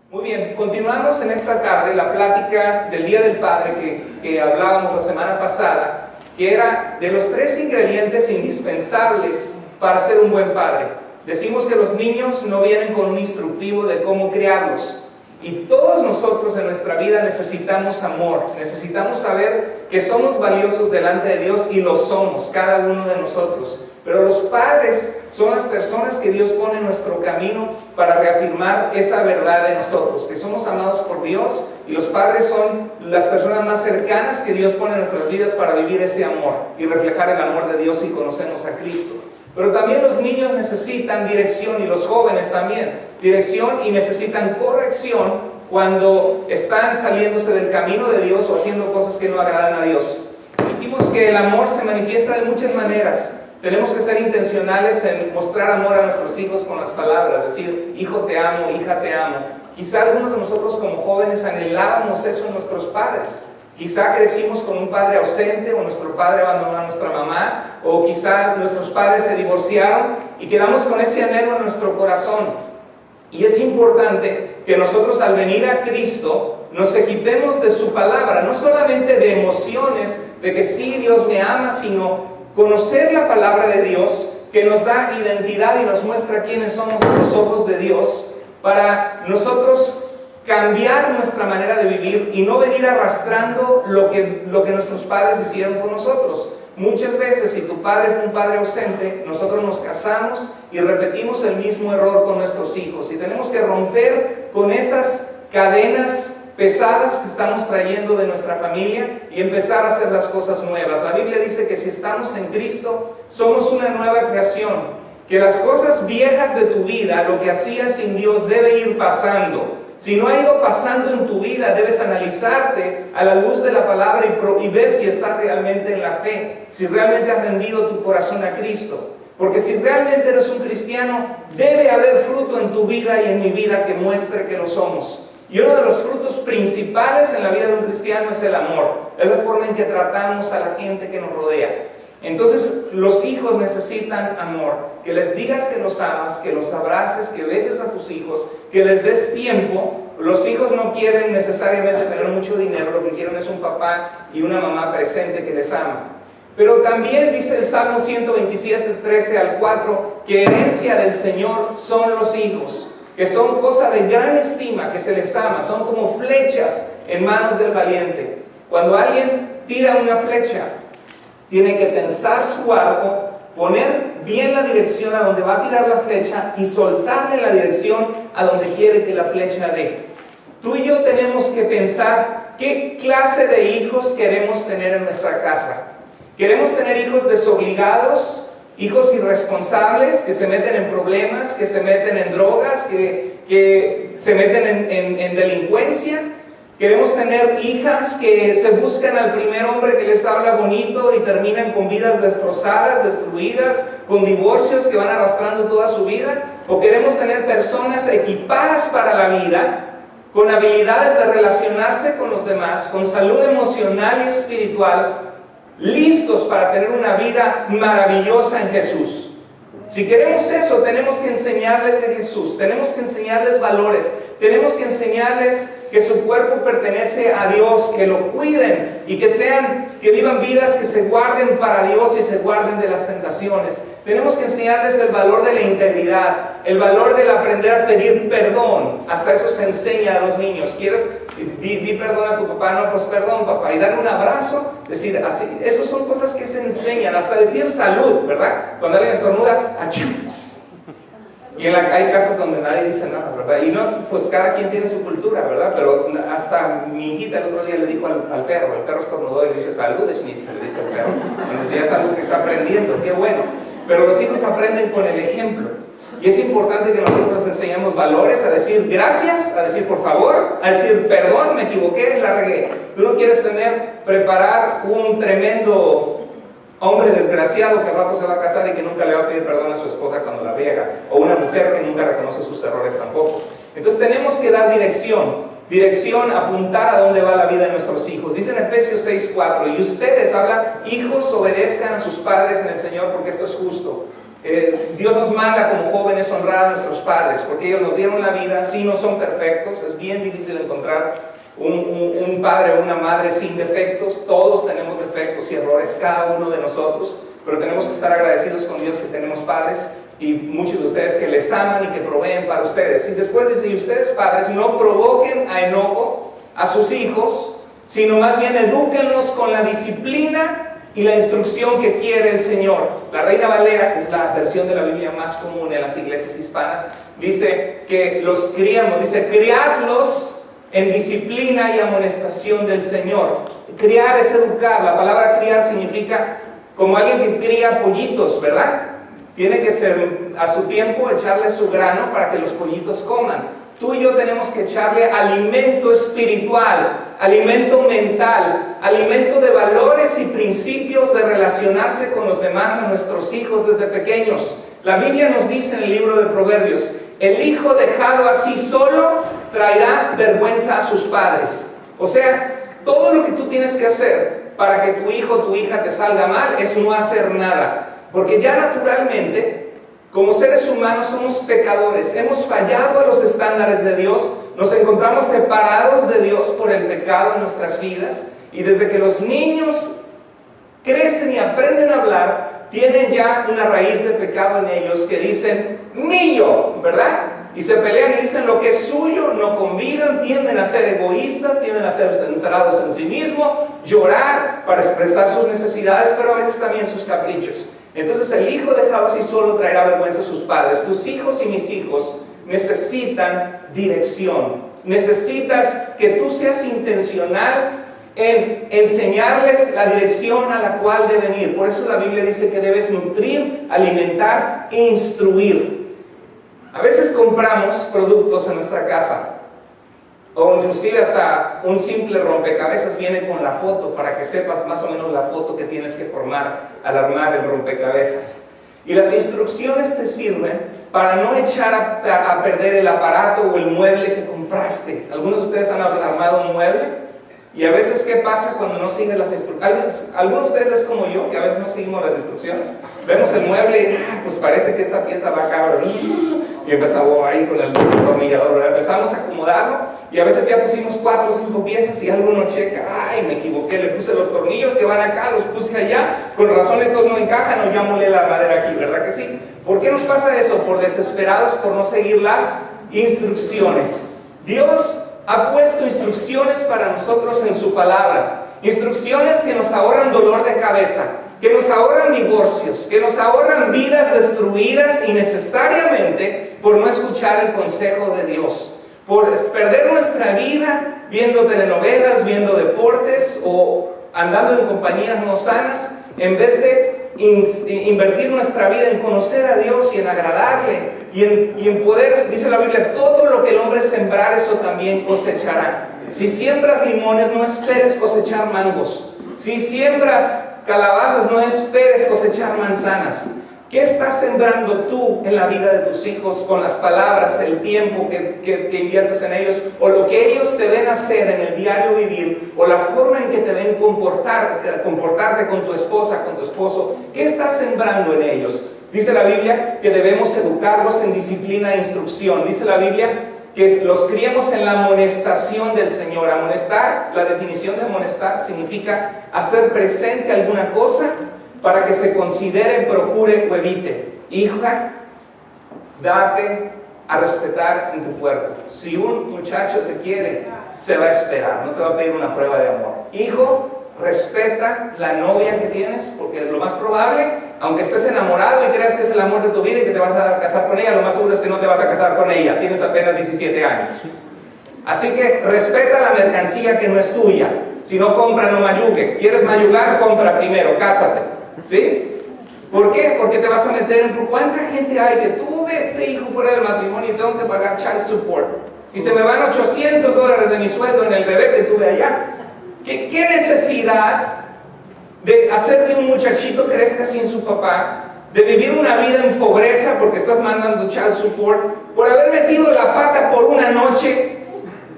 Muy bien, continuamos en esta tarde la plática del Día del Padre que hablábamos la semana pasada, que era de los 3 ingredientes indispensables para ser un buen padre. Decimos que los niños no vienen con un instructivo de cómo criarlos. Y todos nosotros en nuestra vida necesitamos amor, necesitamos saber que somos valiosos delante de Dios y lo somos, cada uno de nosotros. Pero los padres son las personas que Dios pone en nuestro camino para reafirmar esa verdad de nosotros, que somos amados por Dios, y los padres son las personas más cercanas que Dios pone en nuestras vidas para vivir ese amor y reflejar el amor de Dios si conocemos a Cristo. Pero también los niños necesitan dirección, y los jóvenes también, dirección, y necesitan corrección cuando están saliéndose del camino de Dios o haciendo cosas que no agradan a Dios. Dijimos que el amor se manifiesta de muchas maneras. Tenemos que ser intencionales en mostrar amor a nuestros hijos con las palabras, decir, hijo te amo, hija te amo. Quizá algunos de nosotros como jóvenes anhelábamos eso en nuestros padres. Quizá crecimos con un padre ausente, o nuestro padre abandonó a nuestra mamá, o quizá nuestros padres se divorciaron y quedamos con ese anhelo en nuestro corazón. Y es importante que nosotros, al venir a Cristo, nos equipemos de su palabra, no solamente de emociones, de que sí, Dios me ama, sino conocer la palabra de Dios, que nos da identidad y nos muestra quiénes somos a los ojos de Dios, para nosotros cambiar nuestra manera de vivir y no venir arrastrando lo que nuestros padres hicieron con nosotros. Muchas veces, si tu padre fue un padre ausente, nosotros nos casamos y repetimos el mismo error con nuestros hijos, y tenemos que romper con esas cadenas pesadas que estamos trayendo de nuestra familia y empezar a hacer las cosas nuevas. La Biblia dice que si estamos en Cristo, somos una nueva creación, que las cosas viejas de tu vida, lo que hacías sin Dios, debe ir pasando. Si no ha ido pasando en tu vida, debes analizarte a la luz de la palabra y ver si estás realmente en la fe, si realmente has rendido tu corazón a Cristo. Porque si realmente eres un cristiano, debe haber fruto en tu vida y en mi vida que muestre que lo somos. Y uno de los frutos principales en la vida de un cristiano es el amor. Es la forma en que tratamos a la gente que nos rodea. Entonces, los hijos necesitan amor. Que les digas que los amas, que los abraces, que beses a tus hijos, que les des tiempo. Los hijos no quieren necesariamente tener mucho dinero, lo que quieren es un papá y una mamá presente que les ama. Pero también dice el Salmo 127, 13 al 4, que herencia del Señor son los hijos, que son cosa de gran estima, que se les ama, son como flechas en manos del valiente. Cuando alguien tira una flecha, tiene que tensar su arco, poner bien la dirección a donde va a tirar la flecha y soltarle la dirección a donde quiere que la flecha dé. Tú y yo tenemos que pensar qué clase de hijos queremos tener en nuestra casa. ¿Queremos tener hijos desobligados, hijos irresponsables, que se meten en problemas, que se meten en drogas, que se meten en delincuencia? ¿Queremos tener hijas que se buscan al primer hombre que les habla bonito y terminan con vidas destrozadas, destruidas, con divorcios que van arrastrando toda su vida? ¿O queremos tener personas equipadas para la vida, con habilidades de relacionarse con los demás, con salud emocional y espiritual, listos para tener una vida maravillosa en Jesús? Si queremos eso, tenemos que enseñarles de Jesús, tenemos que enseñarles valores, tenemos que enseñarles que su cuerpo pertenece a Dios, que lo cuiden y que vivan vidas que se guarden para Dios y se guarden de las tentaciones. Tenemos que enseñarles el valor de la integridad, el valor del aprender a pedir perdón. Hasta eso se enseña a los niños. ¿Quieres? Di perdón a tu papá. No, pues perdón, papá. Y darle un abrazo, decir así. Esas son cosas que se enseñan. Hasta decir salud, ¿verdad? Cuando alguien estornuda, ¡achú! Y hay casas donde nadie dice nada, ¿verdad? Y no, pues cada quien tiene su cultura, ¿verdad? Pero hasta mi hijita el otro día le dijo al perro, el perro estornudó y le dice, salud, Schnitzel, le dice el perro. Bueno, ya es algo que está aprendiendo, qué bueno. Pero los hijos aprenden con el ejemplo. Y es importante que nosotros les enseñemos valores, a decir gracias, a decir por favor, a decir perdón, me equivoqué, la regué. Tú no quieres preparar un tremendo hombre desgraciado que al rato se va a casar y que nunca le va a pedir perdón a su esposa cuando la riega, o una mujer que nunca reconoce sus errores tampoco. Entonces tenemos que dar dirección, apuntar a dónde va la vida de nuestros hijos. Dice en Efesios 6:4, y ustedes, habla, hijos, obedezcan a sus padres en el Señor, porque esto es justo. Dios nos manda como jóvenes honrar a nuestros padres, porque ellos nos dieron la vida. Sí, no son perfectos, es bien difícil encontrar un padre o una madre sin defectos. Todos tenemos defectos y errores, cada uno de nosotros, pero tenemos que estar agradecidos con Dios que tenemos padres, y muchos de ustedes que les aman y que proveen para ustedes. Y después dice, y ustedes padres, no provoquen a enojo a sus hijos, sino más bien edúquenlos con la disciplina y la instrucción que quiere el Señor. La Reina Valera, que es la versión de la Biblia más común en las iglesias hispanas, dice que los criamos, dice, criadlos en disciplina y amonestación del Señor. Criar es educar. La palabra criar significa como alguien que cría pollitos, ¿verdad? Tiene que ser a su tiempo echarle su grano para que los pollitos coman. Tú y yo tenemos que echarle alimento espiritual, alimento mental, alimento de valores y principios de relacionarse con los demás a nuestros hijos desde pequeños. La Biblia nos dice en el libro de Proverbios, el hijo dejado así solo traerá vergüenza a sus padres. O sea, todo lo que tú tienes que hacer para que tu hijo o tu hija te salga mal es no hacer nada. Porque ya naturalmente, como seres humanos somos pecadores, hemos fallado a los estándares de Dios, nos encontramos separados de Dios por el pecado en nuestras vidas, y desde que los niños crecen y aprenden a hablar, tienen ya una raíz de pecado en ellos que dicen, mío, ¿verdad? Y se pelean y dicen lo que es suyo, no convidan, tienden a ser egoístas, tienden a ser centrados en sí mismos, llorar para expresar sus necesidades, pero a veces también sus caprichos. Entonces el hijo dejado así solo traerá vergüenza a sus padres. Tus hijos y mis hijos necesitan dirección. Necesitas que tú seas intencional en enseñarles la dirección a la cual deben ir. Por eso la Biblia dice que debes nutrir, alimentar e instruir. A veces compramos productos en nuestra casa, o inclusive hasta un simple rompecabezas viene con la foto para que sepas más o menos la foto que tienes que formar al armar el rompecabezas. Y las instrucciones te sirven para no echar a perder el aparato o el mueble que compraste. ¿Algunos de ustedes han armado un mueble? Y a veces, ¿qué pasa cuando no siguen las instrucciones? ¿Algunos de ustedes es como yo, que a veces no seguimos las instrucciones? Vemos el mueble y pues parece que esta pieza va acá, y empezamos ahí con el destornillador, ¿verdad? Empezamos a acomodarlo, y a veces ya pusimos 4 o 5 piezas y alguno checa, ay, me equivoqué, le puse los tornillos que van acá, los puse allá, con razón estos no encajan, o ya molé la madera aquí, ¿verdad que sí? ¿Por qué nos pasa eso? Por desesperados, por no seguir las instrucciones. Dios ha puesto instrucciones para nosotros en su palabra, instrucciones que nos ahorran dolor de cabeza, que nos ahorran divorcios, que nos ahorran vidas destruidas innecesariamente por no escuchar el consejo de Dios, por perder nuestra vida viendo telenovelas, viendo deportes o andando en compañías no sanas, en vez de invertir nuestra vida en conocer a Dios y en agradarle y en poder, dice la Biblia, todo lo que el hombre sembrar, eso también cosechará. Si siembras limones, no esperes cosechar mangos. Si siembras calabazas, no esperes cosechar manzanas. ¿Qué estás sembrando tú en la vida de tus hijos con las palabras, el tiempo que inviertes en ellos, o lo que ellos te ven hacer en el diario vivir, o la forma en que te ven comportarte con tu esposa, con tu esposo? ¿Qué estás sembrando en ellos? Dice la Biblia que debemos educarlos en disciplina e instrucción. Dice la Biblia que los criemos en la amonestación del Señor. Amonestar, la definición de amonestar significa hacer presente alguna cosa para que se considere, procure o evite. Hija, date a respetar en tu cuerpo. Si un muchacho te quiere, se va a esperar, no te va a pedir una prueba de amor. Hijo, respeta la novia que tienes, porque lo más probable, aunque estés enamorado y creas que es el amor de tu vida y que te vas a casar con ella, lo más seguro es que no te vas a casar con ella. Tienes apenas 17 años. Así que respeta la mercancía que no es tuya. Si no compra, no mayugue. ¿Quieres mayugar? Compra primero, cásate. ¿Sí? ¿Por qué? Porque te vas a meter en... ¿Cuánta gente hay que tuve este hijo fuera del matrimonio y tengo que pagar child support? Y se me van $800 de mi sueldo en el bebé que tuve allá. ¿Qué necesidad de hacer que un muchachito crezca sin su papá, de vivir una vida en pobreza porque estás mandando child support, por haber metido la pata por una noche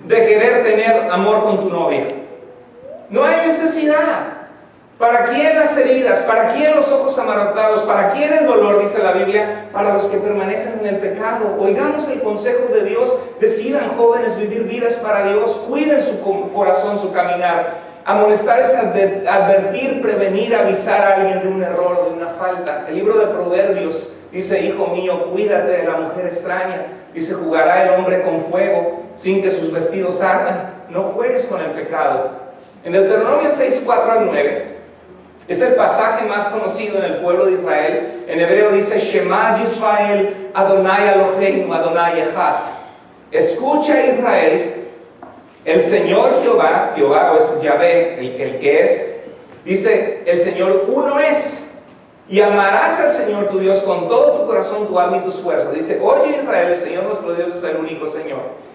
de querer tener amor con tu novia? No hay necesidad. ¿Para quién las heridas? ¿Para quién los ojos amarrotados? ¿Para quién el dolor? Dice la Biblia, para los que permanecen en el pecado. Oigamos el consejo de Dios, decidan jóvenes vivir vidas para Dios, cuiden su corazón, su caminar. Amonestar es advertir, prevenir, avisar a alguien de un error o de una falta. El libro de Proverbios dice, hijo mío, cuídate de la mujer extraña. Dice, jugará el hombre con fuego sin que sus vestidos ardan. No juegues con el pecado. En Deuteronomio 6, 4 al 9, es el pasaje más conocido en el pueblo de Israel. En hebreo dice, Shema Yisrael, Adonai Eloheinu, Adonai Echad. Escucha Israel, el Señor Jehová, Jehová o es Yahvé, el que es, dice, el Señor uno es. Y amarás al Señor tu Dios con todo tu corazón, tu alma y tus fuerzas. Dice, oye Israel, el Señor nuestro Dios es el único Señor.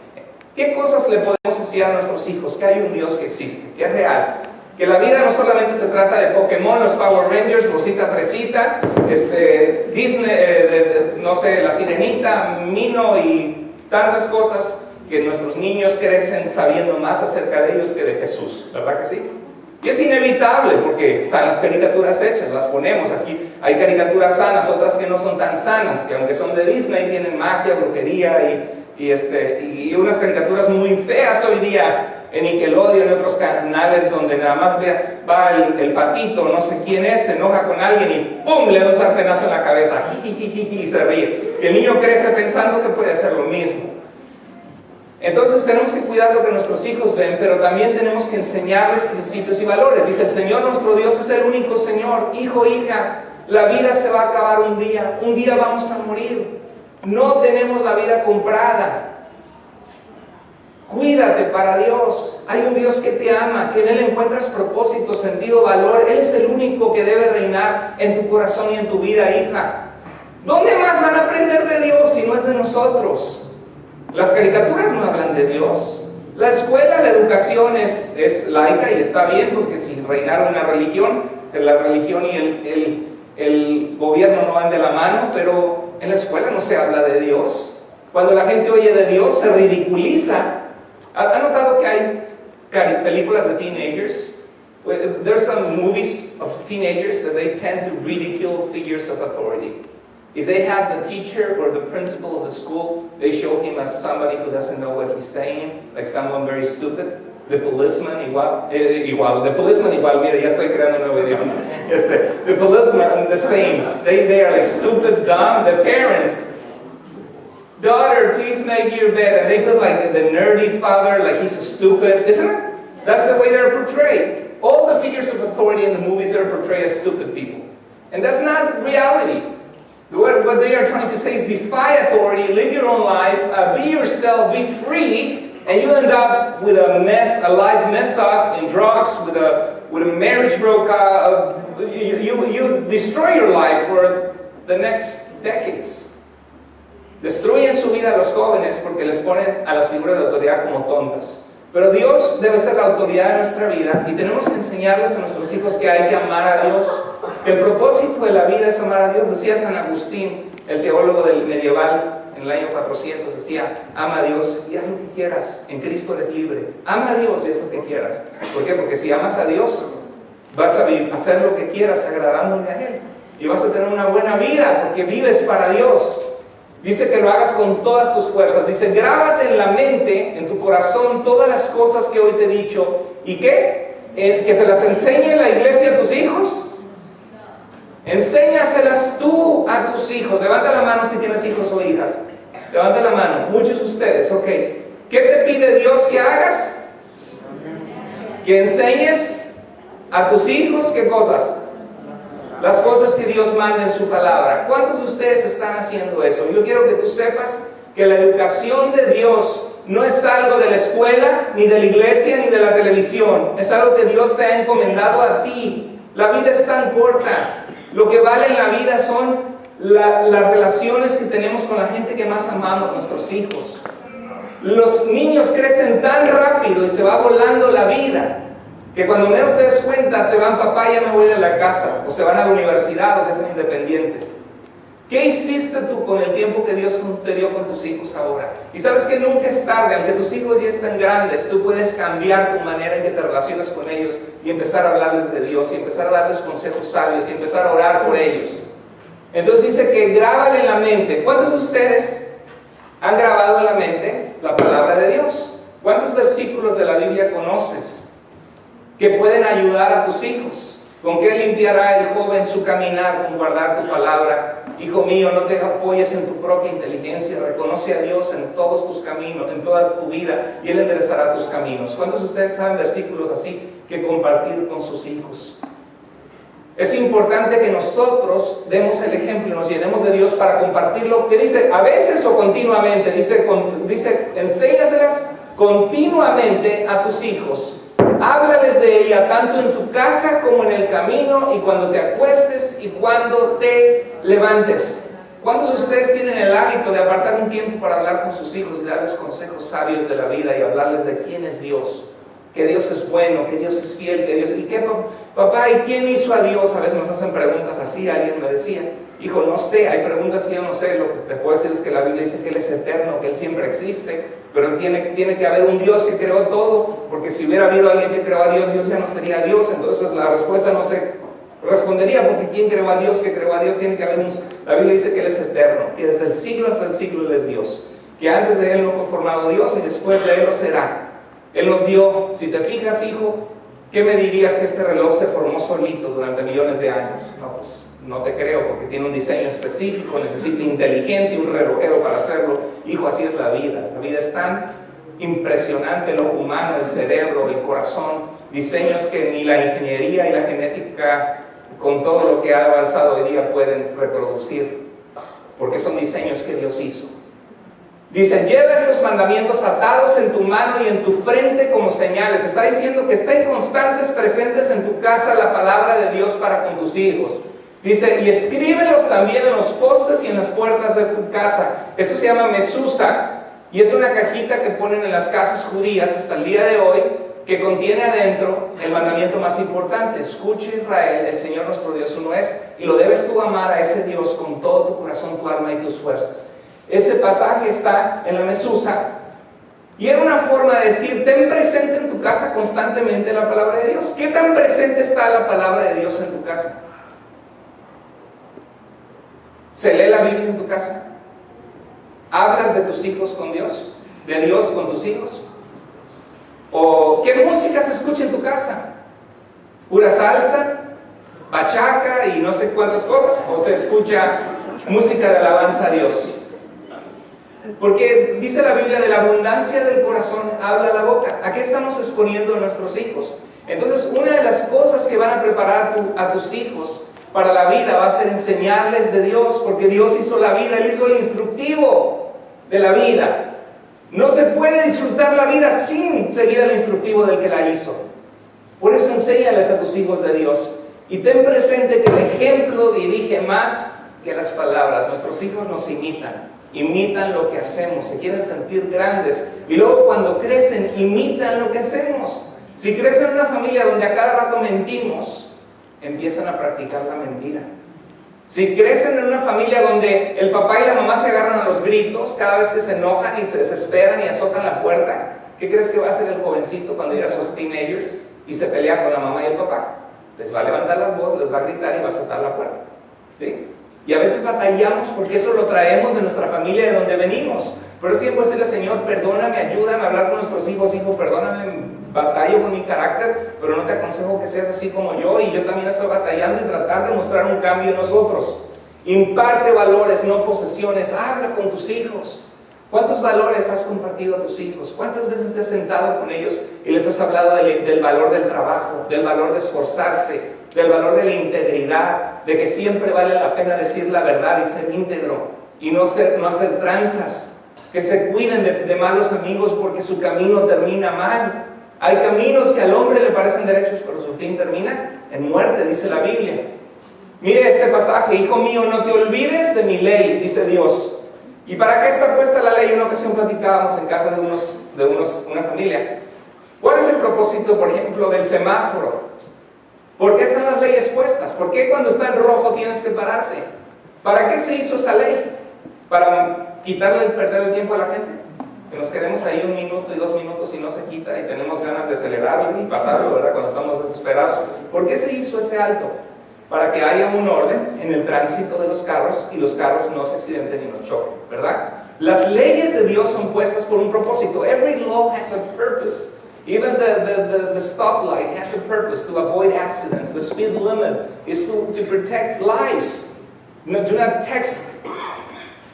¿Qué cosas le podemos decir a nuestros hijos? Que hay un Dios que existe, que es real. Que la vida no solamente se trata de Pokémon, los Power Rangers, Rosita Fresita, Disney, no sé, La Sirenita, Mino y tantas cosas que nuestros niños crecen sabiendo más acerca de ellos que de Jesús, ¿verdad que sí? Y es inevitable porque están las caricaturas hechas, las ponemos aquí. Hay caricaturas sanas, otras que no son tan sanas, que aunque son de Disney tienen magia, brujería y unas caricaturas muy feas hoy día. En Nickelodeon y otros canales donde nada más va el patito, no sé quién es, se enoja con alguien y ¡pum! Le da un sartenazo en la cabeza, jijijiji, y se ríe. Y el niño crece pensando que puede hacer lo mismo. Entonces tenemos que cuidar lo que nuestros hijos ven, pero también tenemos que enseñarles principios y valores. Dice, el Señor nuestro Dios es el único Señor. Hijo, hija, la vida se va a acabar un día vamos a morir. No tenemos la vida comprada. Cuídate para Dios. Hay un Dios que te ama, que en Él encuentras propósito, sentido, valor. Él es el único que debe reinar en tu corazón y en tu vida, hija. ¿Dónde más van a aprender de Dios si no es de nosotros? Las caricaturas no hablan de Dios. La escuela, la educación es laica y está bien, porque si reinara una religión, la religión y el gobierno no van de la mano, pero en la escuela no se habla de Dios. Cuando la gente oye de Dios, se ridiculiza. ¿Ha notado que hay películas de teenagers? There's some movies of teenagers that they tend to ridicule figures of authority. If they have the teacher or the principal of the school, they show him as somebody who doesn't know what he's saying, like someone very stupid. The policeman igual, the policeman igual, mira, ya estoy creando un nuevo idioma. The policeman, the same. They are like stupid, dumb. The parents, daughter, please make your bed. And they put like the nerdy father, like he's stupid, isn't it? That's the way they're portrayed. All the figures of authority in the movies are portrayed as stupid people. And that's not reality. What they are trying to say is defy authority, live your own life, be yourself, be free, and you end up with a life mess up in drugs, with a marriage broke up. You destroy your life for the next decades. Destruyen su vida a los jóvenes porque les ponen a las figuras de autoridad como tontas. Pero Dios debe ser la autoridad de nuestra vida y tenemos que enseñarles a nuestros hijos que hay que amar a Dios. Que el propósito de la vida es amar a Dios. Decía San Agustín, el teólogo del medieval, en el año 400, decía, ama a Dios y haz lo que quieras. En Cristo eres libre. Ama a Dios y haz lo que quieras. ¿Por qué? Porque si amas a Dios, vas a hacer lo que quieras agradándole a Él. Y vas a tener una buena vida porque vives para Dios. Dice que lo hagas con todas tus fuerzas. Dice, grábate en la mente, en tu corazón, todas las cosas que hoy te he dicho. ¿Y qué? Que se las enseñe en la iglesia a tus hijos. Enséñaselas tú a tus hijos. Levanta la mano si tienes hijos o hijas. Levanta la mano. Muchos de ustedes, ok. ¿Qué te pide Dios que hagas? Que enseñes a tus hijos, ¿qué cosas? Las cosas que Dios manda en su palabra. ¿Cuántos de ustedes están haciendo eso? Yo quiero que tú sepas que la educación de Dios no es algo de la escuela, ni de la iglesia, ni de la televisión. Es algo que Dios te ha encomendado a ti. La vida es tan corta. Lo que vale en la vida son las relaciones que tenemos con la gente que más amamos, nuestros hijos. Los niños crecen tan rápido y se va volando la vida, que cuando menos te des cuenta se van, papá, ya me voy de la casa, o se van a la universidad, o se hacen independientes. ¿Qué hiciste tú con el tiempo que Dios te dio con tus hijos ahora? Y sabes que nunca es tarde, aunque tus hijos ya estén grandes, tú puedes cambiar tu manera en que te relacionas con ellos y empezar a hablarles de Dios, y empezar a darles consejos sabios, y empezar a orar por ellos. Entonces dice que grábale en la mente. ¿Cuántos de ustedes han grabado en la mente la palabra de Dios? ¿Cuántos versículos de la Biblia conoces que pueden ayudar a tus hijos? ¿Con qué limpiará el joven su caminar? Con guardar tu palabra. Hijo mío, no te apoyes en tu propia inteligencia, reconoce a Dios en todos tus caminos, en toda tu vida, y Él enderezará tus caminos. ¿Cuántos de ustedes saben versículos así que compartir con sus hijos? Es importante que nosotros demos el ejemplo, nos llenemos de Dios para compartirlo. ¿Qué dice? A veces o continuamente. Dice enséñaselas continuamente a tus hijos. Háblales de ella tanto en tu casa como en el camino, y cuando te acuestes y cuando te levantes. ¿Cuántos de ustedes tienen el hábito de apartar un tiempo para hablar con sus hijos y darles consejos sabios de la vida y hablarles de quién es Dios? Que Dios es bueno, que Dios es fiel, que Dios... ¿Y qué, papá? ¿Y quién hizo a Dios? A veces nos hacen preguntas así. Alguien me decía, hijo, no sé, hay preguntas que yo no sé. Lo que te puedo decir es que la Biblia dice que Él es eterno, que Él siempre existe, pero tiene que haber un Dios que creó todo, porque si hubiera habido alguien que creó a Dios, Dios ya no sería Dios. Entonces la respuesta no se respondería, porque ¿quién creó a Dios? Que creó a Dios, tiene que haber un... La Biblia dice que Él es eterno, que desde el siglo hasta el siglo Él es Dios, que antes de Él no fue formado Dios y después de Él lo será. Él nos dio, si te fijas, hijo, ¿qué me dirías que este reloj se formó solito durante millones de años? No, pues no te creo, porque tiene un diseño específico, necesita inteligencia, un relojero para hacerlo. Hijo, así es la vida. La vida es tan impresionante, el ojo humano, el cerebro, el corazón, diseños que ni la ingeniería y la genética, con todo lo que ha avanzado hoy día, pueden reproducir, porque son diseños que Dios hizo. Dice, lleva estos mandamientos atados en tu mano y en tu frente como señales. Está diciendo que estén constantes, presentes en tu casa la palabra de Dios para con tus hijos. Dice, y escríbelos también en los postes y en las puertas de tu casa. Eso se llama mesusa, y es una cajita que ponen en las casas judías hasta el día de hoy, que contiene adentro el mandamiento más importante. Escucha, Israel, el Señor nuestro Dios uno es, y lo debes tú amar a ese Dios con todo tu corazón, tu alma y tus fuerzas. Ese pasaje está en la mesusa, y era una forma de decir, ten presente en tu casa constantemente la palabra de Dios. ¿Qué tan presente está la palabra de Dios en tu casa? ¿Se lee la Biblia en tu casa? ¿Hablas de tus hijos con Dios? ¿De Dios con tus hijos? ¿O qué música se escucha en tu casa? ¿Pura salsa, bachaca y no sé cuántas cosas? ¿O se escucha música de alabanza a Dios? Porque dice la Biblia, de la abundancia del corazón habla la boca. ¿A qué estamos exponiendo a nuestros hijos? Entonces, una de las cosas que van a preparar a tus hijos para la vida va a ser enseñarles de Dios, porque Dios hizo la vida, Él hizo el instructivo de la vida. No se puede disfrutar la vida sin seguir el instructivo del que la hizo. Por eso enséñales a tus hijos de Dios, y ten presente que el ejemplo dirige más que las palabras. Nuestros hijos nos imitan lo que hacemos, se quieren sentir grandes, y luego cuando crecen imitan lo que hacemos. Si crecen en una familia donde a cada rato mentimos, empiezan a practicar la mentira. Si crecen en una familia donde el papá y la mamá se agarran a los gritos cada vez que se enojan y se desesperan y azotan la puerta, ¿qué crees que va a hacer el jovencito cuando llegue a sus teenagers y se pelea con la mamá y el papá? Les va a levantar las voces, les va a gritar y va a azotar la puerta, ¿sí? Y a veces batallamos porque eso lo traemos de nuestra familia, de donde venimos. Pero siempre decirle, Señor, perdóname, ayúdame a hablar con nuestros hijos. Hijo, perdóname, batallo con mi carácter, pero no te aconsejo que seas así como yo, y yo también estoy batallando, y tratar de mostrar un cambio en nosotros. Imparte valores, no posesiones. Habla con tus hijos. ¿Cuántos valores has compartido a tus hijos? ¿Cuántas veces te has sentado con ellos y les has hablado del valor del trabajo, del valor de esforzarse, del valor de la integridad, de que siempre vale la pena decir la verdad y ser íntegro y no hacer tranzas, que se cuiden de malos amigos porque su camino termina mal? Hay caminos que al hombre le parecen derechos, pero su fin termina en muerte, dice la Biblia. Mire este pasaje: hijo mío, no te olvides de mi ley, dice Dios. ¿Y para qué está puesta la ley? Una ocasión platicábamos en casa de una familia. ¿Cuál es el propósito, por ejemplo, del semáforo? ¿Por qué están las leyes puestas? ¿Por qué cuando está en rojo tienes que pararte? ¿Para qué se hizo esa ley? ¿Para quitarle el perder el tiempo a la gente? Que nos quedemos ahí 1 minuto y 2 minutos y no se quita y tenemos ganas de acelerarlo y pasarlo, ¿verdad? Cuando estamos desesperados. ¿Por qué se hizo ese alto? Para que haya un orden en el tránsito de los carros y los carros no se accidenten y no choquen, ¿verdad? Las leyes de Dios son puestas por un propósito. Every law has a purpose. Even the stoplight has a purpose to avoid accidents. The speed limit is to protect lives. No, do not text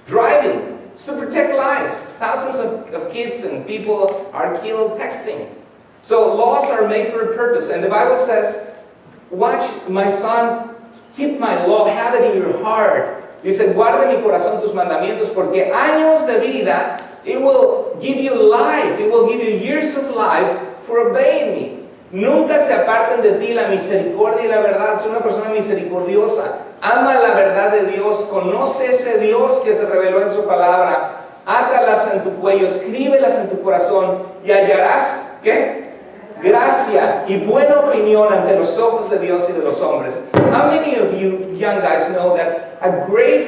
driving. It's to protect lives. Thousands of kids and people are killed texting. So laws are made for a purpose. And the Bible says, watch my son, keep my law, have it in your heart. Dice, guarda en mi corazón tus mandamientos, porque años de vida, it will give you life, it will give you years of life for obeying me. Nunca se aparten de ti la misericordia y la verdad. Sé una persona misericordiosa, ama la verdad de Dios, conoce ese Dios que se reveló en su palabra, átalas en tu cuello, escríbelas en tu corazón y hallarás, ¿qué? Gracia y buena opinión ante los ojos de Dios y de los hombres. How many of you young guys know that a great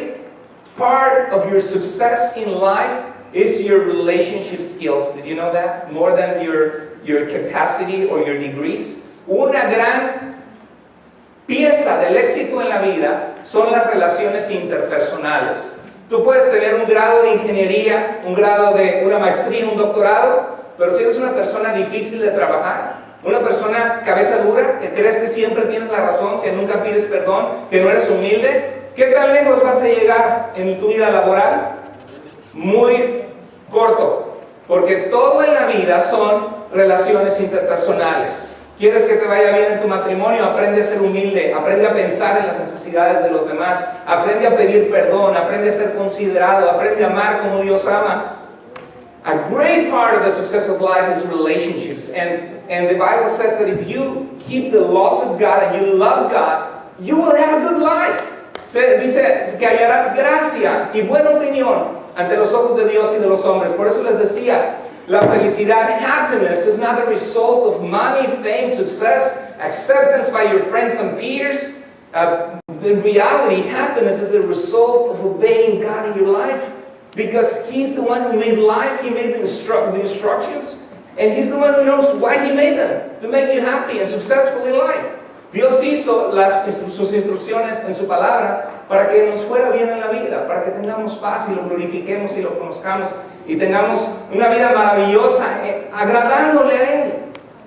part of your success in life is your relationship skills? Did you know that? More than your capacity or your degrees. Una gran pieza del éxito en la vida son las relaciones interpersonales. Tú puedes tener un grado de ingeniería, un grado de una maestría, un doctorado, pero si eres una persona difícil de trabajar, una persona cabeza dura, que crees que siempre tienes la razón, que nunca pides perdón, que no eres humilde, ¿qué tan lejos vas a llegar en tu vida laboral? Muy corto, porque todo en la vida son relaciones interpersonales. ¿Quieres que te vaya bien en tu matrimonio? Aprende a ser humilde, aprende a pensar en las necesidades de los demás, aprende a pedir perdón, aprende a ser considerado, aprende a amar como Dios ama. A great part of the success of life is relationships, and the Bible says that if you keep the laws of God and you love God, you will have a good life. Dice que hallarás gracia y buena opinión ante los ojos de Dios y de los hombres. Por eso les decía, la felicidad, happiness, is not the result of money, fame, success, acceptance by your friends and peers. In reality, happiness is the result of obeying God in your life. Because He's the one who made life, He made the instructions, and He's the one who knows why He made them, to make you happy and successful in life. Dios hizo sus instrucciones en su palabra para que nos fuera bien en la vida, para que tengamos paz y lo glorifiquemos y lo conozcamos y tengamos una vida maravillosa agradándole a Él.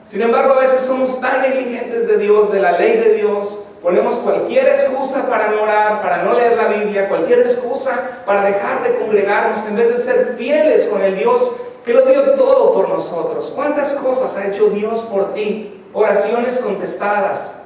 Sin embargo, a veces somos tan negligentes de Dios, de la ley de Dios, ponemos cualquier excusa para no orar, para no leer la Biblia, cualquier excusa para dejar de congregarnos en vez de ser fieles con el Dios que lo dio todo por nosotros. ¿Cuántas cosas ha hecho Dios por ti? Oraciones contestadas.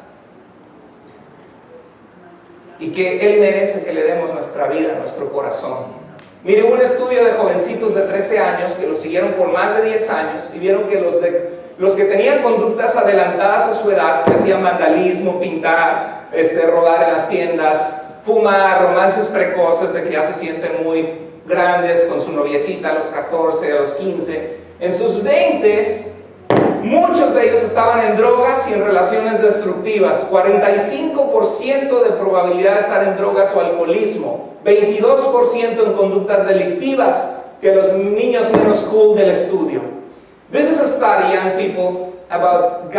Y que Él merece que le demos nuestra vida, nuestro corazón. Mire, hubo un estudio de jovencitos de 13 años que los siguieron por más de 10 años y vieron que los que tenían conductas adelantadas a su edad, que hacían vandalismo, pintar, robar en las tiendas, fumar, romances precoces de que ya se sienten muy grandes con su noviecita a los 14, a los 15, en sus 20s, muchos de ellos estaban en drogas y en relaciones destructivas. 45% de probabilidad de estar en drogas o alcoholismo, 22% en conductas delictivas, que los niños menos cool del estudio. This is a study, young people, about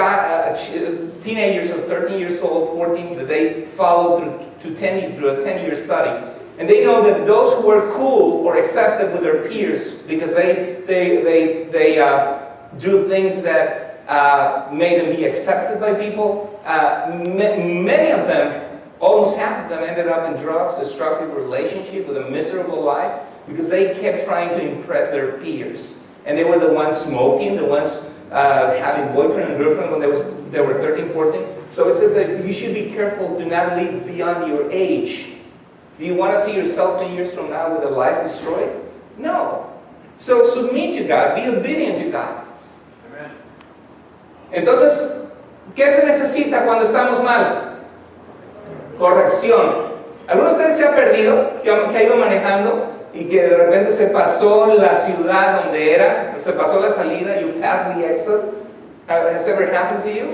teenagers of 13 years old, 14, that they followed through a 10-year study. And they know that those who were cool or accepted with their peers because they do things that made them be accepted by people, many of them, almost half of them, ended up in drugs, destructive relationship, with a miserable life because they kept trying to impress their peers. And they were the ones smoking, the ones having boyfriend and girlfriend when they were 13, 14. So it says that you should be careful to not live beyond your age. Do you want to see yourself 10 years from now with a life destroyed? No. So submit to God, be obedient to God. Amen. Entonces, ¿qué se necesita cuando estamos mal? Corrección. ¿Alguno de ustedes se ha perdido, que ha ido manejando y que de repente se pasó la ciudad donde era, se pasó la salida, you passed the exit? Has ever happened to you?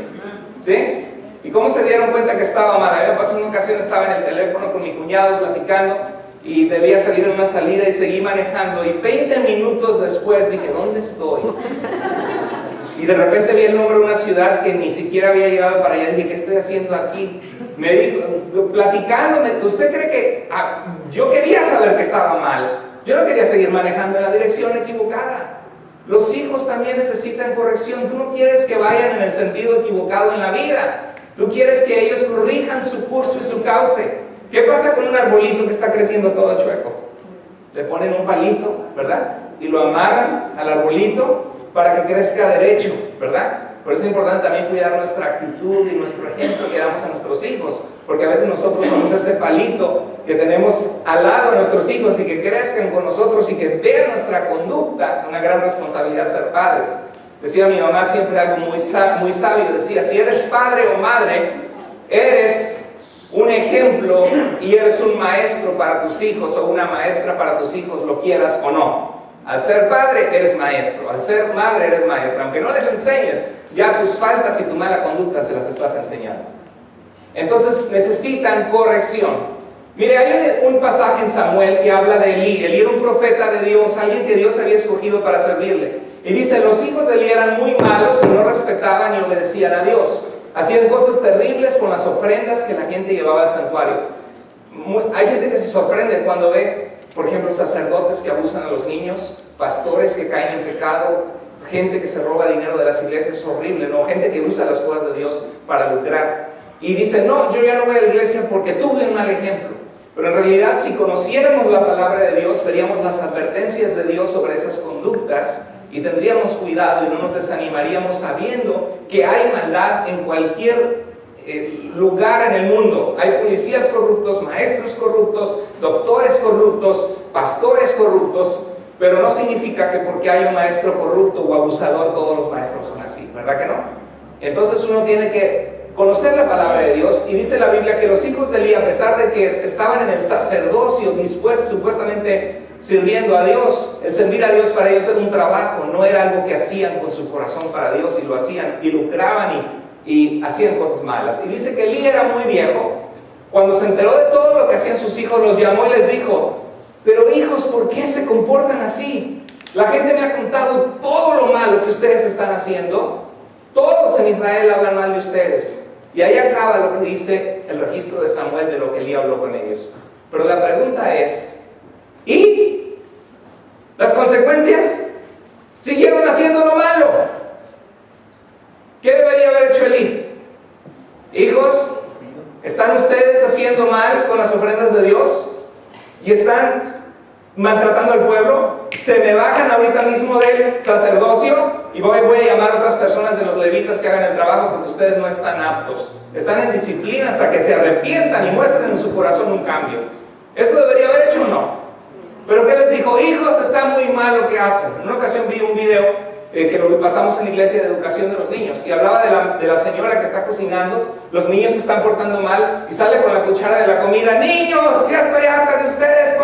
¿Sí? ¿Y cómo se dieron cuenta que estaba mal? A mí me pasó una ocasión, estaba en el teléfono con mi cuñado platicando y debía salir en una salida y seguí manejando, y 20 minutos después dije, ¿dónde estoy? Y de repente vi el nombre de una ciudad que ni siquiera había llegado para allá y dije, ¿qué estoy haciendo aquí? Me dijo, platicando, ¿usted cree que yo quería saber que estaba mal? Yo no quería seguir manejando en la dirección equivocada. Los hijos también necesitan corrección. Tú no quieres que vayan en el sentido equivocado en la vida. Tú quieres que ellos corrijan su curso y su cauce. ¿Qué pasa con un arbolito que está creciendo todo chueco? Le ponen un palito, ¿verdad? Y lo amarran al arbolito para que crezca derecho, ¿verdad? Por eso es importante también cuidar nuestra actitud y nuestro ejemplo que damos a nuestros hijos, porque a veces nosotros somos ese palito que tenemos al lado de nuestros hijos y que crezcan con nosotros y que vean nuestra conducta. Una gran responsabilidad ser padres. Decía mi mamá siempre algo muy sabio, decía, si eres padre o madre, eres un ejemplo y eres un maestro para tus hijos o una maestra para tus hijos, lo quieras o no. Al ser padre eres maestro, al ser madre eres maestra, aunque no les enseñes, ya tus faltas y tu mala conducta se las estás enseñando. Entonces necesitan corrección. Mire, hay un pasaje en Samuel que habla de Elí. Elí era un profeta de Dios, alguien que Dios había escogido para servirle. Y dice, los hijos de Elí eran muy malos y no respetaban ni obedecían a Dios. Hacían cosas terribles con las ofrendas que la gente llevaba al santuario. Hay gente que se sorprende cuando ve, por ejemplo, sacerdotes que abusan a los niños, pastores que caen en pecado, gente que se roba dinero de las iglesias. Es horrible, ¿no? Gente que usa las cosas de Dios para lucrar. Y dice, no, yo ya no voy a la iglesia porque tuve un mal ejemplo. Pero en realidad, si conociéramos la palabra de Dios, veríamos las advertencias de Dios sobre esas conductas y tendríamos cuidado y no nos desanimaríamos sabiendo que hay maldad en cualquier lugar en el mundo. Hay policías corruptos, maestros corruptos, doctores corruptos, pastores corruptos, pero no significa que porque hay un maestro corrupto o abusador todos los maestros son así, ¿verdad que no? Entonces uno tiene que conocer la palabra de Dios, y dice la Biblia que los hijos de Elí, a pesar de que estaban en el sacerdocio dispuestos, supuestamente sirviendo a Dios, el servir a Dios para ellos era un trabajo, no era algo que hacían con su corazón para Dios, y lo hacían y lucraban y hacían cosas malas. Y dice que Elí era muy viejo. Cuando se enteró de todo lo que hacían sus hijos, los llamó y les dijo, pero hijos, ¿por qué se comportan así? La gente me ha contado todo lo malo que ustedes están haciendo. Todos en Israel hablan mal de ustedes. Y ahí acaba lo que dice el registro de Samuel de lo que Elí habló con ellos. Pero la pregunta es, ¿y las consecuencias? Siguieron haciendo lo malo. ¿Qué debería haber hecho Elí? Hijos, ¿están ustedes haciendo mal con las ofrendas de Dios? ¿Y están maltratando al pueblo? Se me bajan ahorita mismo del sacerdocio y voy a llamar a otras personas de los levitas que hagan el trabajo, porque ustedes no están aptos. Están en disciplina hasta que se arrepientan y muestren en su corazón un cambio. ¿Eso debería haber hecho o no? Pero ¿qué les dijo? Hijos, está muy mal lo que hacen. En una ocasión vi un video que lo pasamos en la iglesia de educación de los niños, y hablaba de la señora que está cocinando. Los niños se están portando mal y sale con la cuchara de la comida. Niños, ya estoy harta de ustedes,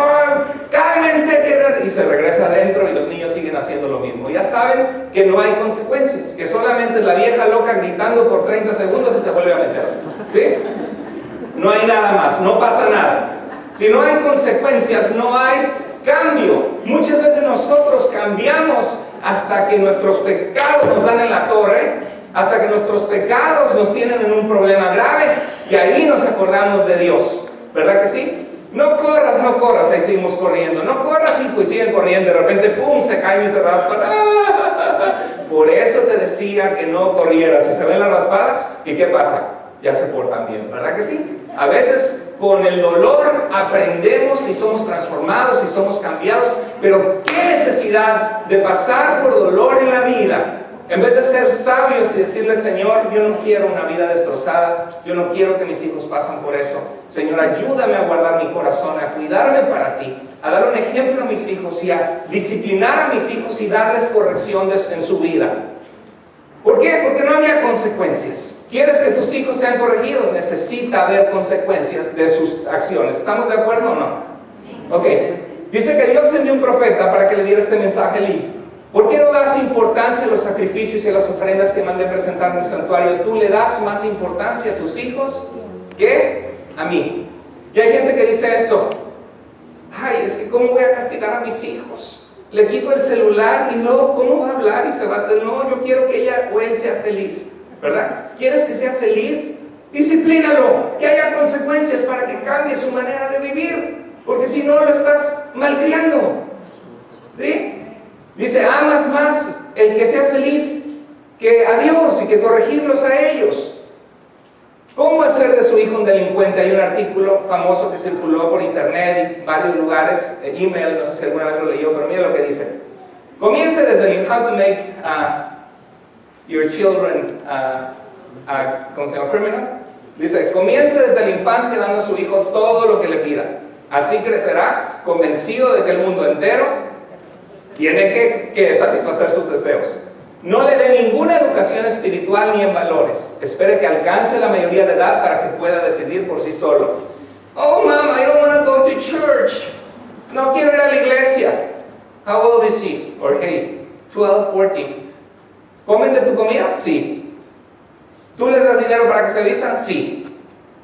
cálmense, y se regresa adentro y los niños siguen haciendo lo mismo. Ya saben que no hay consecuencias, que solamente es la vieja loca gritando por 30 segundos y se vuelve a meter, ¿sí? No hay nada más, no pasa nada. Si no hay consecuencias, no hay cambio. Muchas veces nosotros cambiamos hasta que nuestros pecados nos dan en la torre, hasta que nuestros pecados nos tienen en un problema grave, y ahí nos acordamos de Dios, ¿verdad que sí? No corras, no corras, ahí seguimos corriendo. No corras, hijo, y siguen corriendo. De repente, pum, se caen y se raspan. ¡Ah! Por eso te decía que no corrieras. Si se ve la raspada, ¿y qué pasa? Ya se portan bien, ¿verdad que sí? A veces con el dolor aprendemos y somos transformados y somos cambiados, pero qué necesidad de pasar por dolor en la vida, en vez de ser sabios y decirle, Señor, yo no quiero una vida destrozada, yo no quiero que mis hijos pasen por eso. Señor, ayúdame a guardar mi corazón, a cuidarme para ti, a dar un ejemplo a mis hijos y a disciplinar a mis hijos y darles correcciones en su vida. ¿Por qué? Porque no había consecuencias. ¿Quieres que tus hijos sean corregidos? Necesita haber consecuencias de sus acciones. ¿Estamos de acuerdo o no? Ok. Dice que Dios envió un profeta para que le diera este mensaje a Elí. ¿Por qué no das importancia a los sacrificios y a las ofrendas que mandé presentar en el santuario? Tú le das más importancia a tus hijos que a mí. Y hay gente que dice eso. Ay, es que ¿cómo voy a castigar a mis hijos? Le quito el celular y luego ¿cómo va a hablar? Y se va a... No, yo quiero que ella o él sea feliz, ¿verdad? ¿Quieres que sea feliz? Disciplínalo, que haya consecuencias para que cambie su manera de vivir, porque si no lo estás malcriando, ¿sí? Dice, amas más el que sea feliz que a Dios y que corregirlos a ellos. ¿Cómo hacer de su hijo un delincuente? Hay un artículo famoso que circuló por internet y varios lugares, email, no sé si alguna vez lo leyó, pero mira lo que dice. Comience desde el How to Make Your Children ¿cómo se llama? Criminal. Dice, comience desde la infancia dando a su hijo todo lo que le pida. Así crecerá convencido de que el mundo entero tiene que satisfacer sus deseos. No le dé ninguna educación espiritual ni en valores. Espere que alcance la mayoría de edad para que pueda decidir por sí solo. Oh, mom, I don't want to go to church. No quiero ir a la iglesia. How old is he? Or hey, 12, 14. ¿Comen de tu comida? Sí. ¿Tú les das dinero para que se vistan? Sí.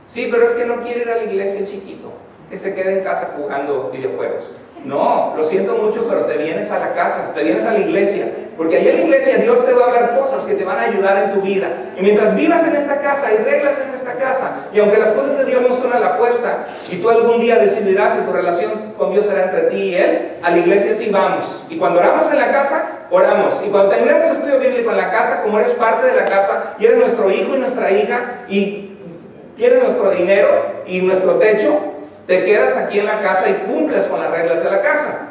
Sí, pero es que no quiere ir a la iglesia, chiquito. Que se quede en casa jugando videojuegos. No, lo siento mucho, pero te vienes a la casa, te vienes a la iglesia, porque allí en la iglesia Dios te va a hablar cosas que te van a ayudar en tu vida. Y mientras vivas en esta casa, hay reglas en esta casa, y aunque las cosas de Dios no son a la fuerza, y tú algún día decidirás si tu relación con Dios será entre ti y Él, a la iglesia sí vamos. Y cuando oramos en la casa, oramos. Y cuando tenemos estudio bíblico en la casa, como eres parte de la casa, y eres nuestro hijo y nuestra hija, y tienes nuestro dinero y nuestro techo, te quedas aquí en la casa y cumples con las reglas de la casa.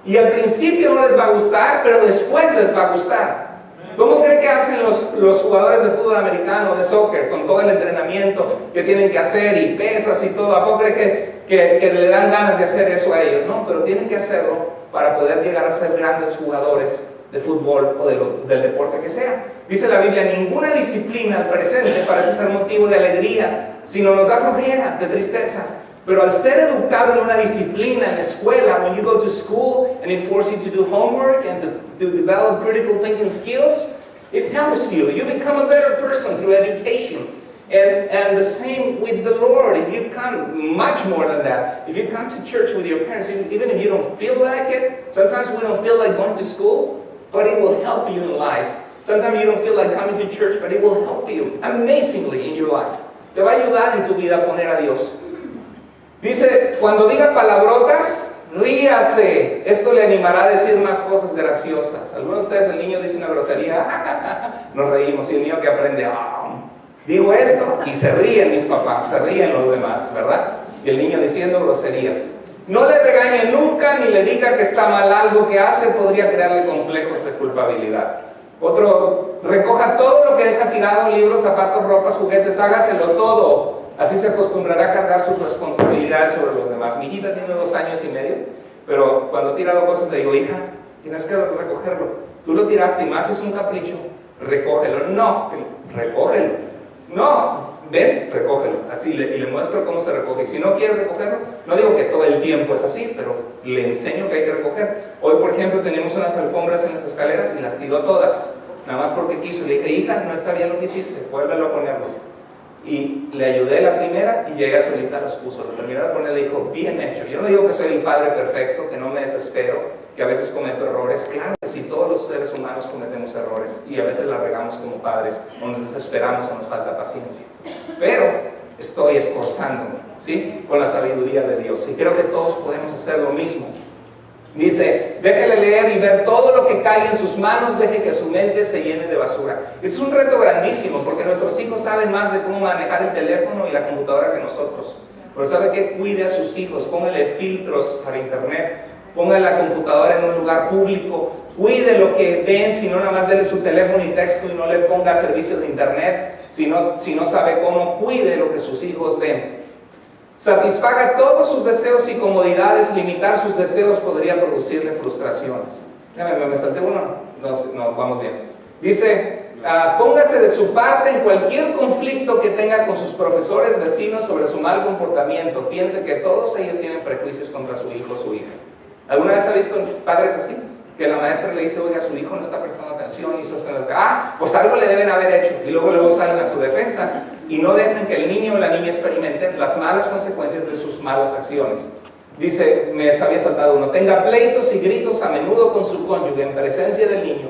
Y al principio no les va a gustar, pero después les va a gustar. ¿Cómo cree que hacen los jugadores de fútbol americano, de soccer, con todo el entrenamiento que tienen que hacer y pesas y todo? ¿A poco cree que le dan ganas de hacer eso a ellos? No, pero tienen que hacerlo para poder llegar a ser grandes jugadores de fútbol o del deporte que sea. Dice la Biblia, ninguna disciplina al presente parece ser motivo de alegría, sino nos da flojera, de tristeza. Pero al ser educado en una disciplina en la escuela, when you go to school and it forces you to do homework and to develop critical thinking skills, it helps you. You become a better person through education. And the same with the Lord. If you come, much more than that, if you come to church with your parents, even if you don't feel like it, sometimes we don't feel like going to school, but it will help you in life. Sometimes you don't feel like coming to church, but it will help you amazingly in your life. Te va a ayudar en tu vida a poner a Dios. Dice, cuando diga palabrotas, ríase. Esto le animará a decir más cosas graciosas. Algunos de ustedes, el niño dice una grosería, nos reímos. Y el niño que aprende, digo esto, y se ríen mis papás, se ríen los demás, ¿verdad? Y el niño diciendo groserías. No le regañe nunca ni le diga que está mal algo que hace, podría crearle complejos de culpabilidad. Otro, recoja todo lo que deja tirado, libros, zapatos, ropas, juguetes, hágaselo todo. Así se acostumbrará a cargar sus responsabilidades sobre los demás. Mi hijita tiene 2 años y medio, pero cuando he tirado cosas le digo, hija, tienes que recogerlo. Tú lo tiraste y más es un capricho, recógelo. No, recógelo. No, ven, recógelo. Así, y le muestro cómo se recoge. Y si no quiere recogerlo, no digo que todo el tiempo es así, pero le enseño que hay que recoger. Hoy, por ejemplo, tenemos unas alfombras en las escaleras y las tiró todas, nada más porque quiso. Le dije, hija, no está bien lo que hiciste, vuélvelo a ponerlo. Y le ayudé la primera y ella solita los puso. Lo terminó de poner, le dijo, bien hecho. Yo no digo que soy el padre perfecto, que no me desespero, que a veces cometo errores. Claro que sí, todos los seres humanos cometemos errores y a veces la regamos como padres, o nos desesperamos o nos falta paciencia. Pero estoy esforzándome, ¿sí? Con la sabiduría de Dios. Y creo que todos podemos hacer lo mismo. Dice, déjele leer y ver todo lo que caiga en sus manos, deje que su mente se llene de basura. Es un reto grandísimo porque nuestros hijos saben más de cómo manejar el teléfono y la computadora que nosotros. Pero ¿sabe qué? Cuide a sus hijos, póngale filtros para internet, ponga la computadora en un lugar público, cuide lo que ven, si no nada más dele su teléfono y texto y no le ponga servicios de internet, si no sabe cómo, cuide lo que sus hijos ven. Satisfaga todos sus deseos y comodidades. Limitar sus deseos podría producirle frustraciones. Me salté uno. No, vamos bien. Dice, póngase de su parte en cualquier conflicto que tenga con sus profesores, vecinos, sobre su mal comportamiento. Piense que todos ellos tienen prejuicios contra su hijo o su hija. ¿Alguna vez ha visto padres así? que la maestra le dice, oiga, su hijo no está prestando atención, hizo esto, pues algo le deben haber hecho, y luego salen a su defensa, y no dejan que el niño o la niña experimenten las malas consecuencias de sus malas acciones. Dice, me había saltado uno, tenga pleitos y gritos a menudo con su cónyuge en presencia del niño,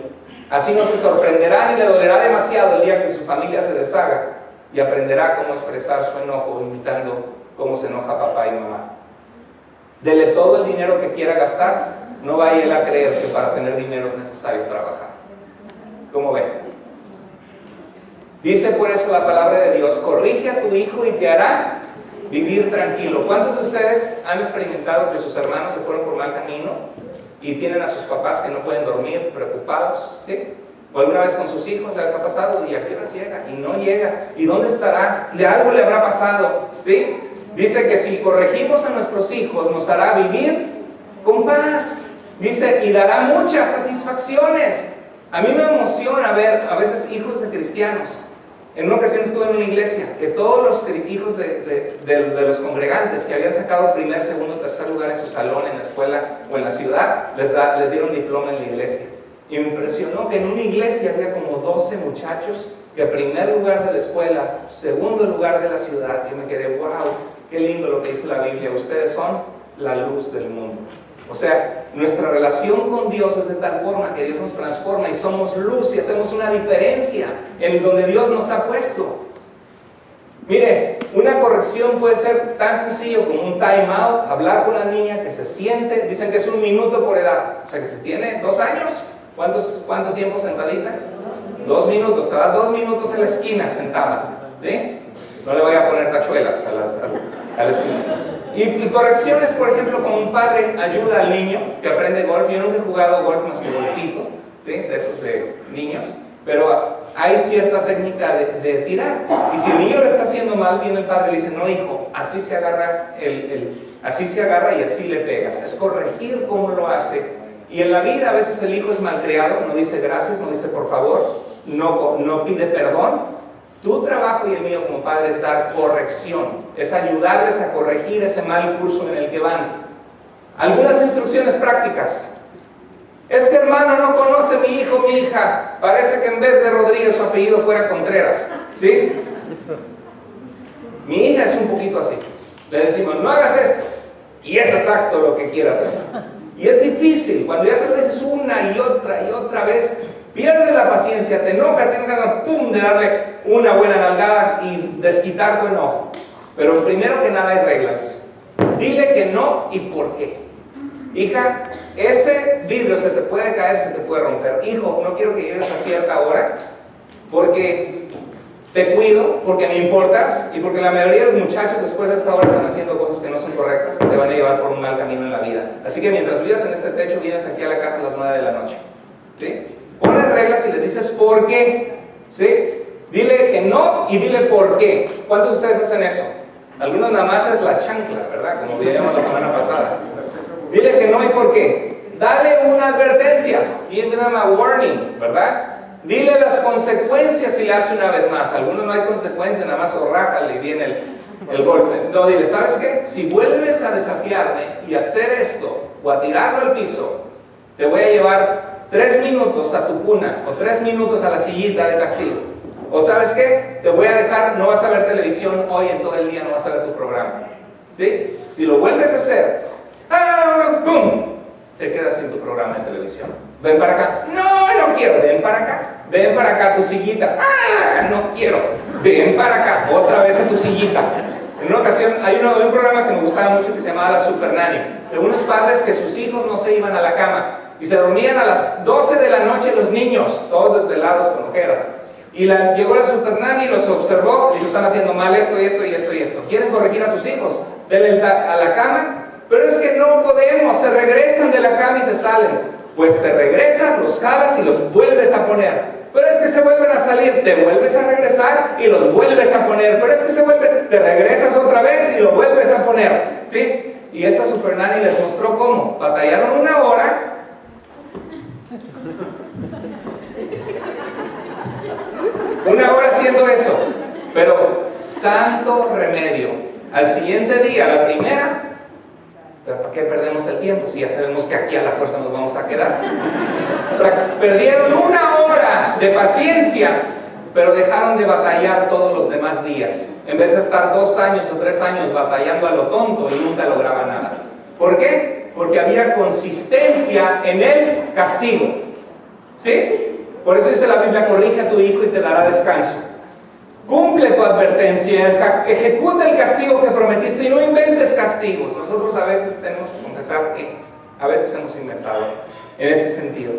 así no se sorprenderá ni le dolerá demasiado el día que su familia se deshaga, y aprenderá cómo expresar su enojo imitando cómo se enoja papá y mamá. Dele todo el dinero que quiera gastar, no vaya él a creer que para tener dinero es necesario trabajar. ¿Cómo ven? Dice por eso la palabra de Dios, corrige a tu hijo y te hará vivir tranquilo. ¿Cuántos de ustedes han experimentado que sus hermanos se fueron por mal camino y tienen a sus papás que no pueden dormir, preocupados? ¿Sí? O alguna vez con sus hijos les ha pasado, ¿y a qué horas llega? Y no llega, ¿y dónde estará? ¿De algo le habrá pasado? ¿Sí? Dice que si corregimos a nuestros hijos nos hará vivir con paz. Dice, y dará muchas satisfacciones. A mí me emociona ver a veces hijos de cristianos. En una ocasión estuve en una iglesia que todos los hijos de los congregantes que habían sacado primer, segundo, tercer lugar en su salón, en la escuela o en la ciudad, les dieron diploma en la iglesia. Y me impresionó que en una iglesia había como 12 muchachos que primer lugar de la escuela, segundo lugar de la ciudad. Yo me quedé, wow, qué lindo lo que dice la Biblia. Ustedes son la luz del mundo. O sea, nuestra relación con Dios es de tal forma que Dios nos transforma y somos luz y hacemos una diferencia en donde Dios nos ha puesto. Mire, una corrección puede ser tan sencillo como un time out, hablar con la niña, que se siente. Dicen que es 1 minuto por edad. O sea, que si tiene 2 años, ¿cuánto tiempo sentadita? 2 minutos. Te das 2 minutos en la esquina sentada, ¿sí? No le voy a poner tachuelas a la esquina. Y correcciones, por ejemplo, como un padre ayuda al niño que aprende golf. Yo nunca he jugado golf más que golfito, ¿sí? De esos de niños, pero hay cierta técnica de tirar. Y si el niño lo está haciendo mal, viene el padre y le dice, no hijo, así se agarra, así se agarra y así le pegas. Es corregir cómo lo hace. Y en la vida a veces el hijo es malcriado, no dice gracias, no dice por favor, no pide perdón. Tu trabajo y el mío como padre es dar corrección, es ayudarles a corregir ese mal curso en el que van. Algunas instrucciones prácticas. Es que hermano, no conoce mi hijo, mi hija. Parece que en vez de Rodríguez su apellido fuera Contreras, ¿sí? Mi hija es un poquito así. Le decimos, no hagas esto. Y es exacto lo que quiere hacer. Y es difícil, cuando ya se lo dices una y otra vez, pierdes la paciencia, te enojas, tienes ganas, ¡pum!, de darle una buena nalgada y desquitar tu enojo. Pero primero que nada hay reglas. Dile que no y por qué. Hija, ese vidrio se te puede caer, se te puede romper. Hijo, no quiero que llegues a cierta hora porque te cuido, porque me importas y porque la mayoría de los muchachos después de esta hora están haciendo cosas que no son correctas, que te van a llevar por un mal camino en la vida. Así que mientras vivas en este techo, vienes aquí a la casa a las 9 de la noche, ¿sí? Pones reglas y les dices por qué, ¿sí? Dile que no y dile por qué. ¿Cuántos de ustedes hacen eso? Algunos nada más es la chancla, ¿verdad? Como veíamos la semana pasada. Dile que no y por qué. Dale una advertencia. Give them a warning, ¿verdad? Dile las consecuencias si le hace una vez más. Algunos no hay consecuencias, nada más rájale y viene el golpe. No, dile, ¿sabes qué? Si vuelves a desafiarme y hacer esto o a tirarlo al piso, te voy a llevar 3 minutos a tu cuna o 3 minutos a la sillita de castigo. O ¿sabes qué? Te voy a dejar, no vas a ver televisión hoy en todo el día, no vas a ver tu programa, ¿sí? Si lo vuelves a hacer, ¡pum!, te quedas sin tu programa de televisión. Ven para acá. No quiero. Ven para acá. Ven para acá, tu sillita. No quiero. Ven para acá. Otra vez a tu sillita. En una ocasión hay un programa que me gustaba mucho que se llamaba La Super Nanny, de unos padres que sus hijos no se iban a la cama y se dormían a las 12 de la noche los niños, todos desvelados con ojeras. Y llegó la Super Nanny, los observó y dijo, están haciendo mal esto y esto y esto y esto. ¿Quieren corregir a sus hijos? Denle a la cama. Pero es que no podemos, se regresan de la cama y se salen. Pues te regresas, los jalas y los vuelves a poner. Pero es que se vuelven a salir, te vuelves a regresar y los vuelves a poner. Pero es que te regresas otra vez y lo vuelves a poner, ¿sí? Y esta Super Nanny les mostró cómo. Batallaron 1 hora. Una hora haciendo eso. Pero santo remedio. Al siguiente día, la primera, ¿para qué perdemos el tiempo si ya sabemos que aquí a la fuerza nos vamos a quedar? Perdieron 1 hora de paciencia, pero dejaron de batallar todos los demás días. En vez de estar 2 años o 3 años batallando a lo tonto y nunca lograba nada. ¿Por qué? Porque había consistencia en el castigo. ¿Sí? Por eso dice la Biblia: corrige a tu hijo y te dará descanso. Cumple tu advertencia, ejecuta el castigo que prometiste y no inventes castigos. Nosotros a veces tenemos que confesar que a veces hemos inventado en este sentido.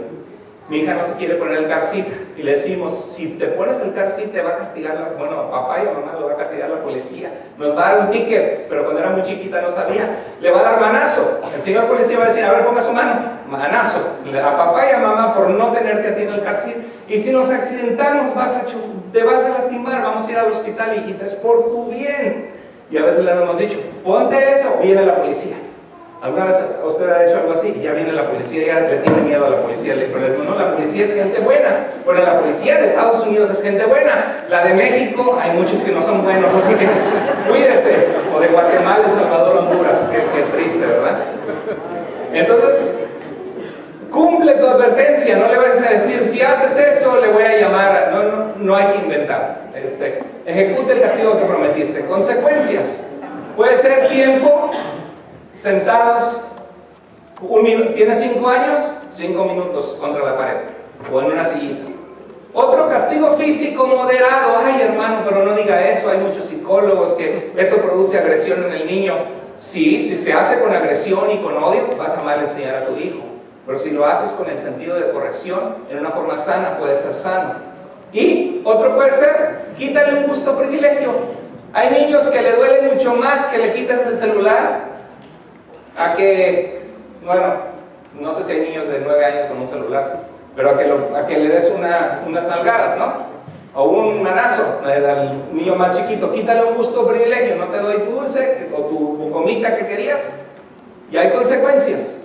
Mi hija no se quiere poner el car seat y le decimos: si te pones el car seat te va a castigar, bueno, papá y mamá lo va a castigar la policía, nos va a dar un ticket, pero cuando era muy chiquita no sabía, le va a dar manazo. El señor policía va a decir: a ver, ponga su mano, manazo, a papá y a mamá por no tenerte a ti en el car seat. Y si nos accidentamos te vas a lastimar, vamos a ir al hospital, hijita, es por tu bien. Y a veces le hemos dicho: ponte eso, viene la policía. ¿Alguna vez usted ha hecho algo así? Y ya viene la policía, ya le tiene miedo a la policía. Pero le digo: no, la policía es gente buena. Bueno, la policía de Estados Unidos es gente buena. La de México, hay muchos que no son buenos, así que cuídese. O de Guatemala, El Salvador, Honduras. Qué triste, ¿verdad? Entonces, cumple tu advertencia. No le vayas a decir: si haces eso, le voy a llamar. No hay que inventar. Ejecute el castigo que prometiste. Consecuencias. Puede ser tiempo sentados 1 minuto. ¿Tienes 5 años? 5 minutos contra la pared o en una sillita. Otro, castigo físico moderado. Ay, hermano, pero no diga eso. Hay muchos psicólogos que eso produce agresión en el niño. Sí, si se hace con agresión y con odio, vas a mal enseñar a tu hijo. Pero si lo haces con el sentido de corrección, en una forma sana, puede ser sano. Y otro puede ser: quítale un gusto privilegio. Hay niños que le duele mucho más que le quites el celular a que, bueno, no sé si hay niños de 9 años con un celular, pero a que le des unas nalgadas, ¿no? O un manazo al niño más chiquito. Quítale un gusto privilegio, no te doy tu dulce o tu gomita que querías, y hay consecuencias.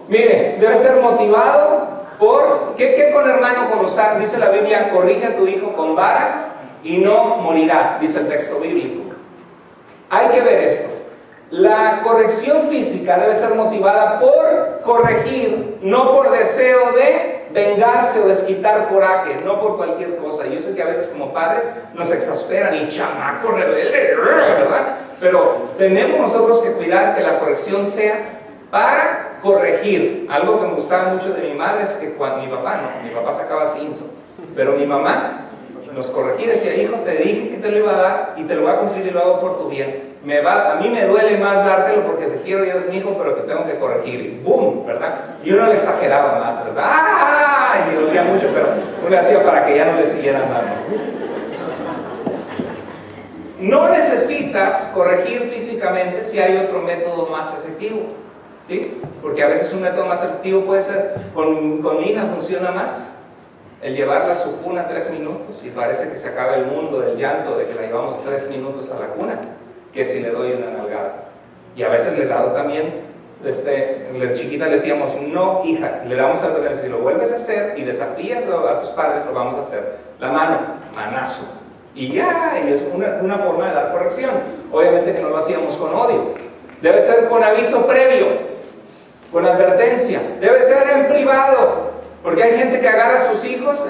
Mire, debe ser motivado por, ¿qué con hermano colosal? Dice la Biblia: corrige a tu hijo con vara y no morirá, dice el texto bíblico. Hay que ver esto. La corrección física debe ser motivada por corregir, no por deseo de vengarse o desquitar coraje, no por cualquier cosa. Yo sé que a veces como padres nos exasperan y chamaco rebelde, ¿verdad? Pero tenemos nosotros que cuidar que la corrección sea para corregir. Algo que me gustaba mucho de mi madre es que cuando mi papá sacaba cinto, pero mi mamá nos corregía y decía: hijo, te dije que te lo iba a dar y te lo voy a cumplir y lo hago por tu bien. A mí me duele más dártelo porque te quiero y eres mi hijo, pero te tengo que corregir. Y ¡boom! ¿Verdad? Y uno le exageraba más, ¿verdad? ¡Ah! Y me dolía mucho, pero uno le hacía para que ya no le siguieran dando. No necesitas corregir físicamente si hay otro método más efectivo, ¿sí? Porque a veces un método más efectivo puede ser, con mi hija funciona más el llevarla a su cuna 3 minutos y parece que se acaba el mundo del llanto de que la llevamos 3 minutos a la cuna, que si le doy una nalgada. Y a veces le he dado también, de chiquita le decíamos: no, hija, le damos a ver, si lo vuelves a hacer y desafías a tus padres, lo vamos a hacer. La mano, manazo. Y ya, y es una forma de dar corrección. Obviamente que no lo hacíamos con odio. Debe ser con aviso previo, con advertencia. Debe ser en privado, porque hay gente que agarra a sus hijos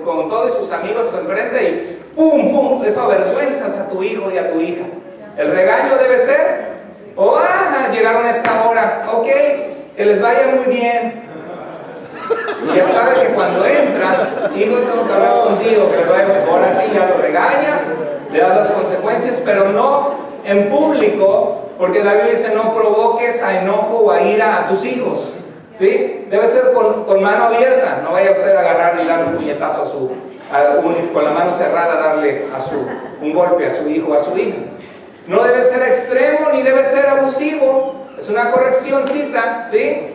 con todos sus amigos enfrente y ¡pum, pum! Eso avergüenzas a tu hijo y a tu hija. El regaño debe ser: llegaron a esta hora, ok, que les vaya muy bien. Y ya sabe que cuando entra: hijo, tengo que hablar contigo, que les vaya muy bien. Ahora sí, ya lo regañas, le das las consecuencias, pero no en público, porque la Biblia dice: no provoques a enojo o a ira a tus hijos, ¿sí? Debe ser con mano abierta. No vaya usted a agarrar y darle un puñetazo con la mano cerrada, darle un golpe a su hijo o a su hija. No debe ser extremo ni debe ser abusivo. Es una correccióncita, ¿sí?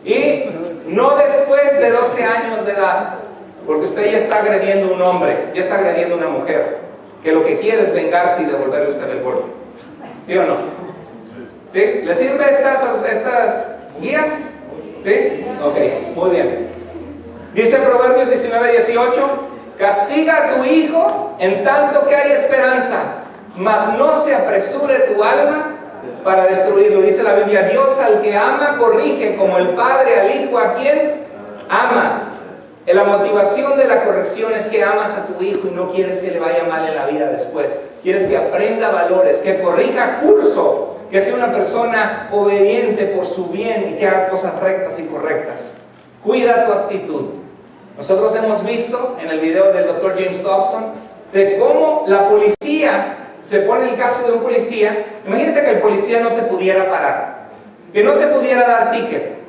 Y no después de 12 años de edad, porque usted ya está agrediendo a un hombre, ya está agrediendo a una mujer, que lo que quiere es vengarse y devolverle a usted el golpe. ¿Sí o no? ¿Sí? ¿Le sirven estas guías? ¿Sí? Ok, muy bien. Dice Proverbios 19:18: castiga a tu hijo en tanto que hay esperanza, mas no se apresure tu alma para destruirlo. Dice la Biblia, Dios al que ama corrige, como el Padre al Hijo a quien ama. La motivación de la corrección es que amas a tu hijo y no quieres que le vaya mal en la vida después. Quieres que aprenda valores, que corrija curso, que sea una persona obediente por su bien y que haga cosas rectas y correctas. Cuida tu actitud. Nosotros hemos visto en el video del Dr. James Dobson de cómo la policía se pone el caso de un policía. Imagínense que el policía no te pudiera parar, que no te pudiera dar ticket,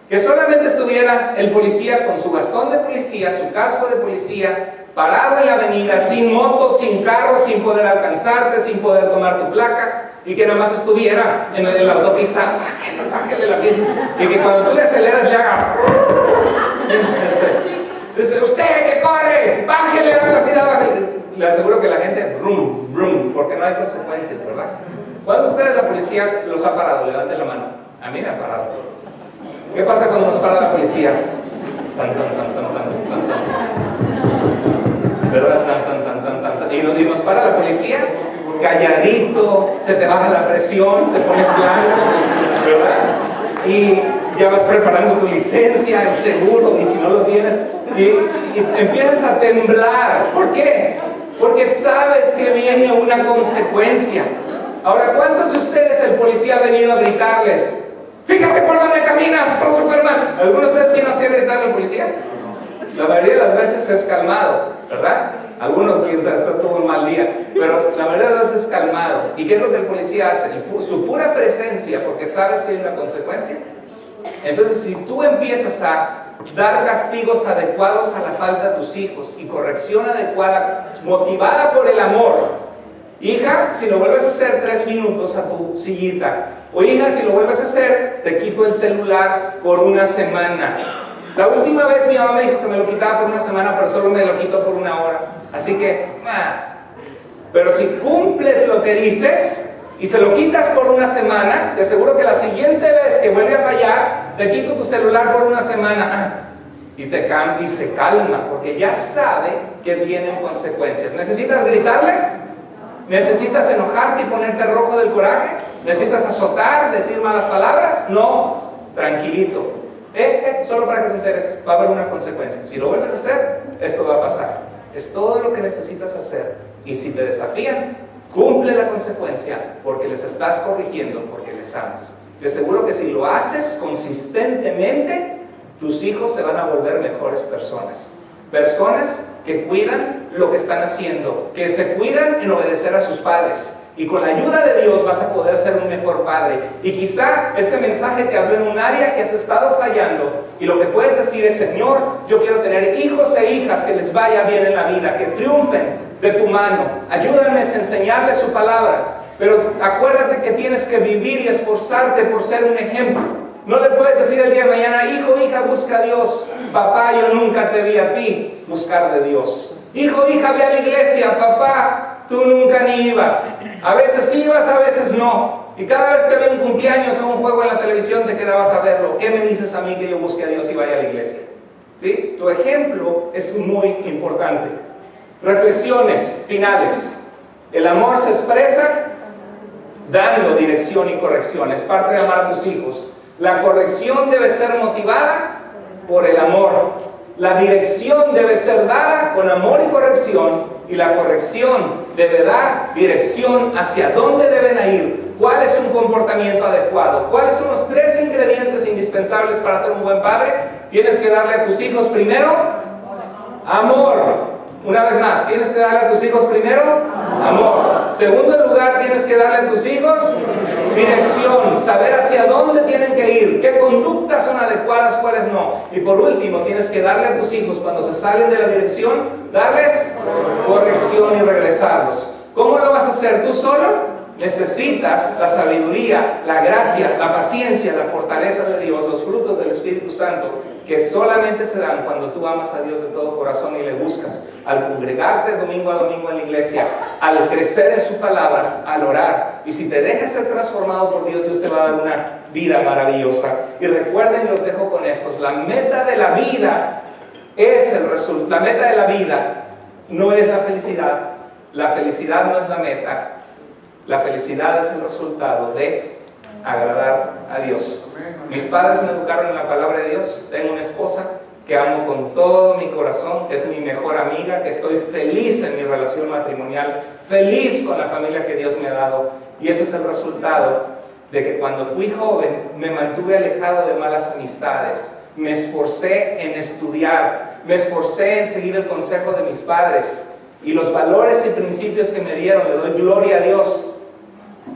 que solamente estuviera el policía con su bastón de policía, su casco de policía, parado en la avenida, sin moto, sin carro, sin poder alcanzarte, sin poder tomar tu placa, y que nada más estuviera en la autopista, bájale la pista, y que cuando tú le aceleras le haga dice, usted que corre, bájale la velocidad, bájale. Le aseguro que la gente brum, brum, porque no hay consecuencias, ¿verdad? ¿Cuándo ustedes la policía los ha parado? Levanten la mano. A mí me ha parado. ¿Qué pasa cuando nos para la policía? Tan, tan, tan, tan, tan, tan, tan. ¿Verdad? Tan, tan, tan, tan, tan, tan. Y nos para la policía, calladito, se te baja la presión, te pones blanco, ¿verdad? Y ya vas preparando tu licencia, el seguro, y si no lo tienes, y empiezas a temblar. ¿Por qué? Porque sabes que viene una consecuencia. Ahora, ¿cuántos de ustedes el policía ha venido a gritarles? Fíjate por dónde caminas, estás Superman. ¿Alguno de ustedes vino así a gritarle al policía? La mayoría de las veces es calmado, ¿verdad? Algunos quizás tuvo un mal día, pero la mayoría de las veces es calmado. ¿Y qué es lo que el policía hace? Su pura presencia, porque sabes que hay una consecuencia. Entonces, si tú empiezas a dar castigos adecuados a la falta de tus hijos y corrección adecuada, motivada por el amor. Hija, si lo vuelves a hacer 3 minutos a tu sillita. O hija, si lo vuelves a hacer, te quito el celular por una semana. La última vez mi mamá me dijo que me lo quitaba por una semana, pero solo me lo quito por 1 hora. Así que, pero si cumples lo que dices y se lo quitas por 1 semana, te aseguro que la siguiente vez que vuelve a fallar, te quito tu celular por 1 semana. Y se calma, porque ya sabe que vienen consecuencias. ¿Necesitas gritarle? ¿Necesitas enojarte y ponerte rojo del coraje? ¿Necesitas azotar, decir malas palabras? No, tranquilito. Solo para que te enteres, va a haber una consecuencia. Si lo vuelves a hacer, esto va a pasar. Es todo lo que necesitas hacer. Y si te desafían, cumple la consecuencia, porque les estás corrigiendo, porque les amas. Te aseguro que si lo haces consistentemente, tus hijos se van a volver mejores personas. Personas que cuidan lo que están haciendo, que se cuidan en obedecer a sus padres. Y con la ayuda de Dios vas a poder ser un mejor padre. Y quizá este mensaje te habló en un área que has estado fallando. Y lo que puedes decir es, Señor, yo quiero tener hijos e hijas que les vaya bien en la vida, que triunfen de tu mano. Ayúdame a enseñarles su palabra. Pero acuérdate que tienes que vivir y esforzarte por ser un ejemplo. No le puedes decir el día de mañana, hijo, hija, busca a Dios. Papá, yo nunca te vi a ti buscar de Dios. Hijo, hija, ve a la iglesia. Papá, tú nunca ni ibas. A veces ibas, a veces no. Y cada vez que había un cumpleaños o un juego en la televisión te quedabas a verlo. ¿Qué me dices a mí que yo busque a Dios y vaya a la iglesia? ¿Sí? Tu ejemplo es muy importante. Reflexiones finales. El amor se expresa dando dirección y corrección. Es parte de amar a tus hijos. La corrección debe ser motivada por el amor. La dirección debe ser dada con amor y corrección. Y la corrección debe dar dirección hacia dónde deben ir. ¿Cuál es un comportamiento adecuado? ¿Cuáles son los 3 ingredientes indispensables para ser un buen padre? Tienes que darle a tus hijos primero amor. Una vez más, tienes que darle a tus hijos primero amor. Segundo lugar, tienes que darle a tus hijos dirección, saber hacia dónde tienen que ir, qué conductas son adecuadas, cuáles no. Y por último, tienes que darle a tus hijos, cuando se salen de la dirección, darles corrección y regresarlos. ¿Cómo lo vas a hacer tú solo? Necesitas la sabiduría, la gracia, la paciencia, la fortaleza de Dios, los frutos del Espíritu Santo, que solamente se dan cuando tú amas a Dios de todo corazón y le buscas, al congregarte domingo a domingo en la iglesia, al crecer en su palabra, al orar. Y si te dejas ser transformado por Dios, Dios te va a dar una vida maravillosa. Y recuerden, los dejo con estos: la meta de la vida es la meta de la vida no es la felicidad no es la meta. La felicidad es el resultado de agradar a Dios. Mis padres me educaron en la palabra de Dios. Tengo una esposa que amo con todo mi corazón, que es mi mejor amiga, que estoy feliz en mi relación matrimonial, feliz con la familia que Dios me ha dado. Y ese es el resultado de que cuando fui joven me mantuve alejado de malas amistades, me esforcé en estudiar, me esforcé en seguir el consejo de mis padres y los valores y principios que me dieron. Le doy gloria a Dios,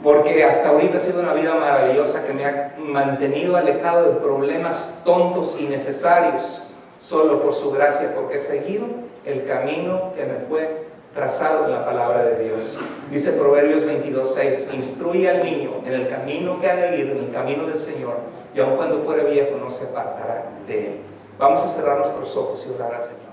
porque hasta ahorita ha sido una vida maravillosa que me ha mantenido alejado de problemas tontos y innecesarios, solo por su gracia, porque he seguido el camino que me fue trazado en la palabra de Dios. Dice Proverbios 22:6: instruye al niño en el camino que ha de ir, en el camino del Señor, y aun cuando fuere viejo no se apartará de él. Vamos a cerrar nuestros ojos y orar al Señor.